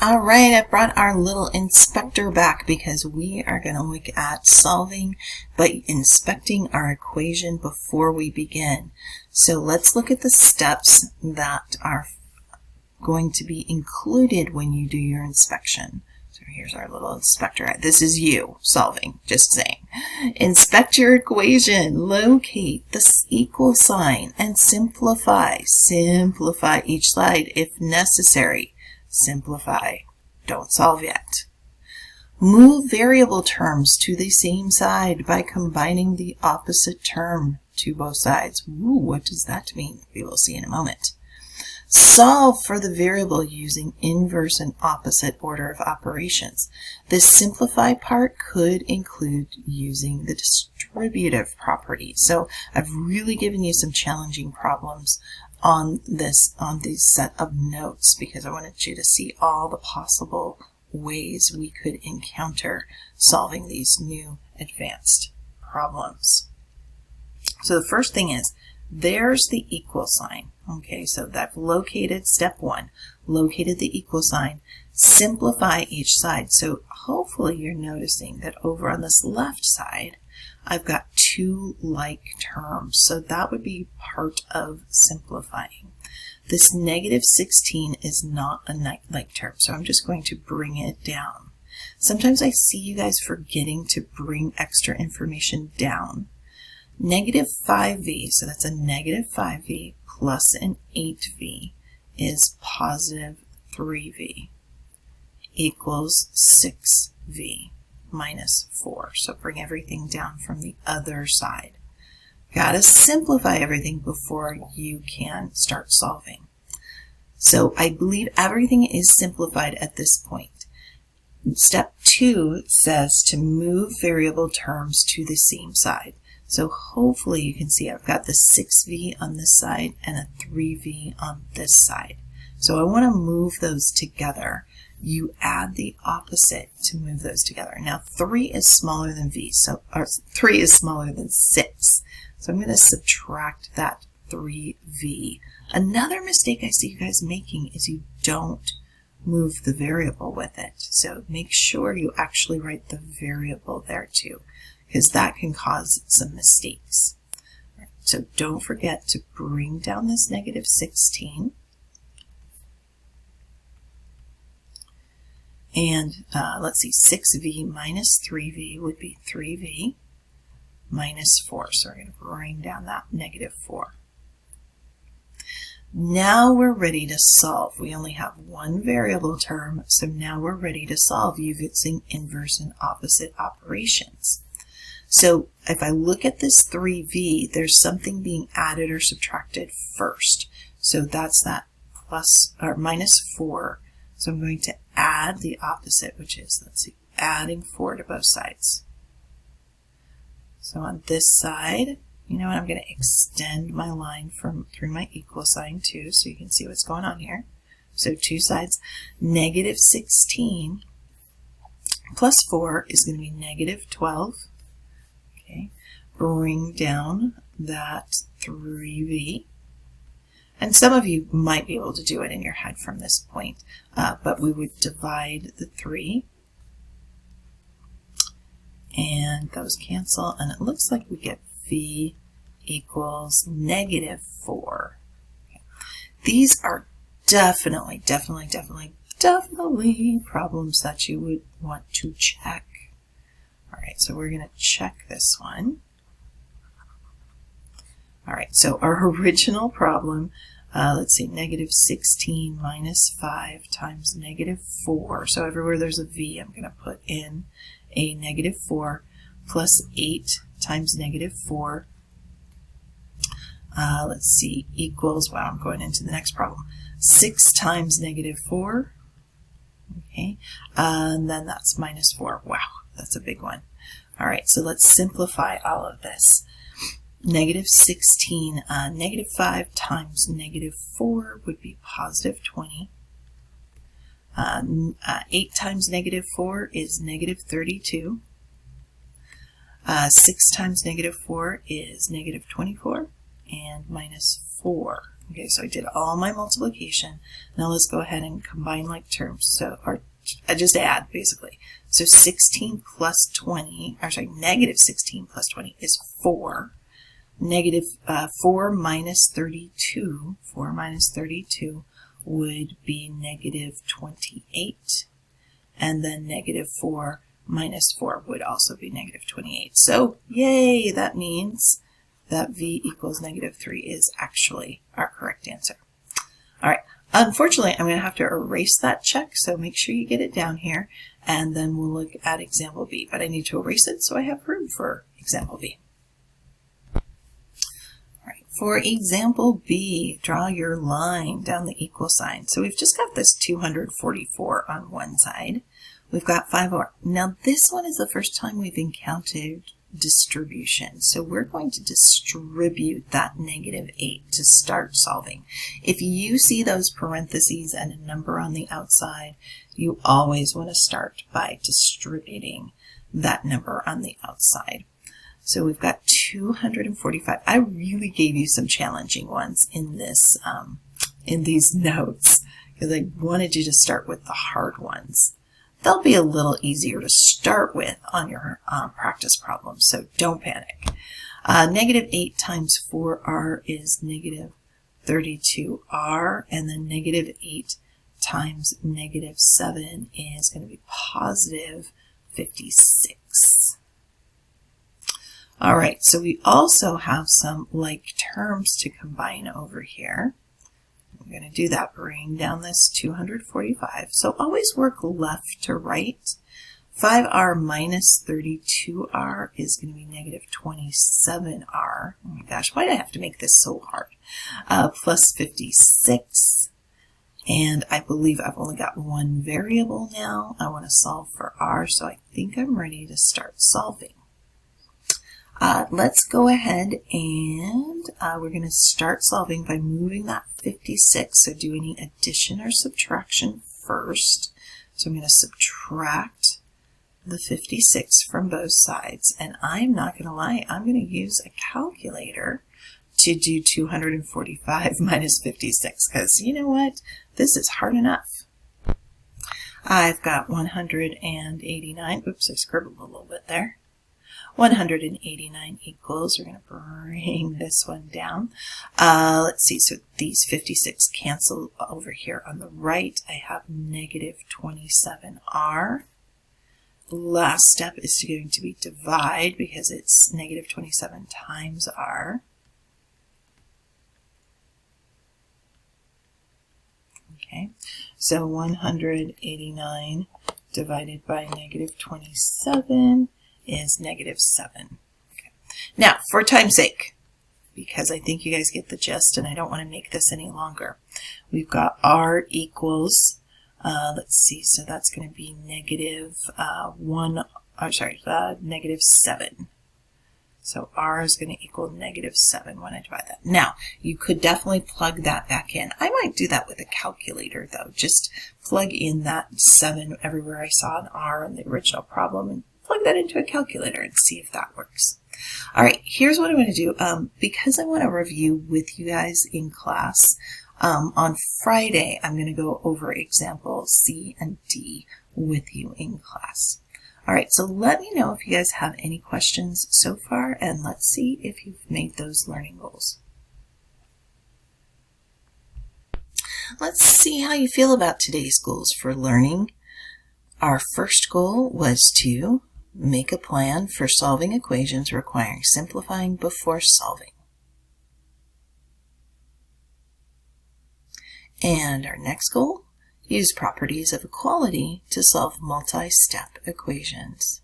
All right, I brought our little inspector back because we are going to look at solving but inspecting our equation before we begin. So let's look at the steps that are going to be included when you do your inspection. So here's our little inspector. This is you solving, just saying. Inspect your equation, locate the equal sign, and simplify. Simplify each side if necessary. Simplify. Don't solve yet. Move variable terms to the same side by combining the opposite term to both sides. Ooh, what does that mean? We will see in a moment. Solve for the variable using inverse and opposite order of operations. This simplify part could include using the distributive property. So I've really given you some challenging problems on these set of notes because I wanted you to see all the possible ways we could encounter solving these new advanced problems. So the first thing is, there's the equal sign. Okay, so that's located, step one, located the equal sign, simplify each side. So hopefully you're noticing that over on this left side, I've got two like terms. So that would be part of simplifying. This negative 16 is not a like term, so I'm just going to bring it down. Sometimes I see you guys forgetting to bring extra information down. Negative 5v, so that's a negative 5v plus an 8v is positive 3v equals 6v minus 4. So bring everything down from the other side. Gotta simplify everything before you can start solving. So I believe everything is simplified at this point. Step 2 says to move variable terms to the same side. So hopefully you can see I've got the 6v on this side and a 3v on this side. So I want to move those together. You add the opposite to move those together. Now 3 is smaller than v, so or 3 is smaller than 6. So I'm going to subtract that 3v. Another mistake I see you guys making is you don't move the variable with it. So make sure you actually write the variable there too, because that can cause some mistakes. Right, so don't forget to bring down this negative 16. And let's see, 6v minus 3v would be 3v minus 4. So we're going to bring down that negative 4. Now we're ready to solve. We only have one variable term, so now we're ready to solve using inverse and opposite operations. So if I look at this 3v, there's something being added or subtracted first. So that's that plus or minus 4. So I'm going to add the opposite, which is, let's see, adding 4 to both sides. So on this side, you know what, I'm going to extend my line through my equal sign too, so you can see what's going on here. So two sides, negative 16 plus 4 is going to be negative 12. Okay, bring down that 3v. And some of you might be able to do it in your head from this point, but we would divide the 3, and those cancel, and it looks like we get v equals negative 4. Okay. These are definitely problems that you would want to check. All right, so we're going to check this one. All right, so our original problem, let's see, negative 16 minus 5 times negative 4. So everywhere there's a v, I'm going to put in a negative 4 plus 8 times negative 4. Let's see, equals, wow, I'm going into the next problem. 6 times negative 4. Okay, and then that's minus 4. Wow, that's a big one. All right, so let's simplify all of this. Negative 16, negative 5 times negative 4 would be positive 20. 8 times negative 4 is negative 32. 6 times negative 4 is negative 24. And minus 4 Okay, so I did all my multiplication. Now let's go ahead and combine like terms. So, or I just add basically. So 16 plus 20, or sorry, negative 16 plus 20 is 4. Negative 4 minus 32, 4 minus 32 would be negative 28. And then negative 4 minus 4 would also be negative 28. So, yay, that means that v equals negative 3 is actually our correct answer. All right, unfortunately, I'm going to have to erase that check, so make sure you get it down here, and then we'll look at example B. But I need to erase it so I have room for example B. All right, for example B, draw your line down the equal sign. So we've just got this 244 on one side. We've got 5R. Now this one is the first time we've encountered distribution. So we're going to distribute that negative 8 to start solving. If you see those parentheses and a number on the outside, you always want to start by distributing that number on the outside. So we've got 245. I really gave you some challenging ones in this, in these notes, because I wanted you to start with the hard ones. They'll be a little easier to start with on your practice problems, so don't panic. Negative 8 times 4r is negative 32r, and then negative 8 times negative 7 is going to be positive 56. All right, so we also have some like terms to combine over here. I'm going to do that, bring down this 245. So always work left to right. 5r minus 32r is going to be negative 27r. Oh my gosh, why do I have to make this so hard? Plus 56. And I believe I've only got one variable now. I want to solve for r, so I think I'm ready to start solving. Let's go ahead and we're going to start solving by moving that 56. So do any addition or subtraction first. So I'm going to subtract the 56 from both sides. And I'm not going to lie, I'm going to use a calculator to do 245 minus 56. Because you know what? This is hard enough. I've got 189. Oops, I scribbled a little bit there. 189 equals, we're going to bring this one down. Let's see, so these 56 cancel over here on the right. I have negative 27r. Last step is going to be divide because it's negative 27 times r. Okay, so 189 divided by negative 27 is negative 7. Okay. Now, for time's sake, because I think you guys get the gist and I don't want to make this any longer, we've got r equals, let's see, so that's going to be negative negative 7. So r is going to equal negative 7 when I divide that. Now, you could definitely plug that back in. I might do that with a calculator, though. Just plug in that 7 everywhere I saw an r in the original problem and plug that into a calculator and see if that works. All right, here's what I'm going to do. Because I want to review with you guys in class, on Friday, I'm going to go over example C and D with you in class. All right, so let me know if you guys have any questions so far, and let's see if you've made those learning goals. Let's see how you feel about today's goals for learning. Our first goal was to make a plan for solving equations requiring simplifying before solving. And our next goal, use properties of equality to solve multi-step equations.